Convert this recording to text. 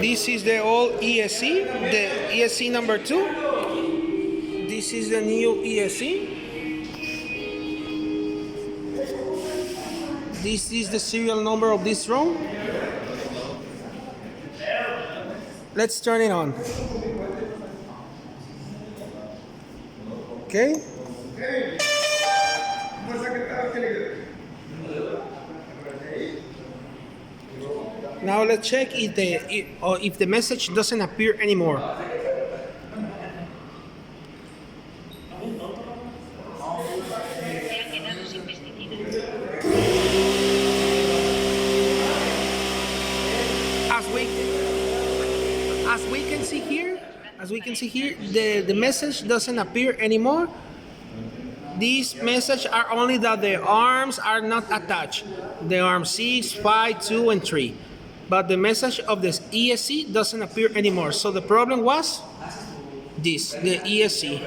This is the old ESC, the ESC number 2. This is the new ESC. This is the serial number of this room. Let's turn it on. Okay. Now let's check if the message doesn't appear anymore. As we can see here, the message doesn't appear anymore. These messages are only that the arms are not attached. The arms 6, 5, 2, and 3. But the message of this ESC doesn't appear anymore. So the problem was this, the ESC.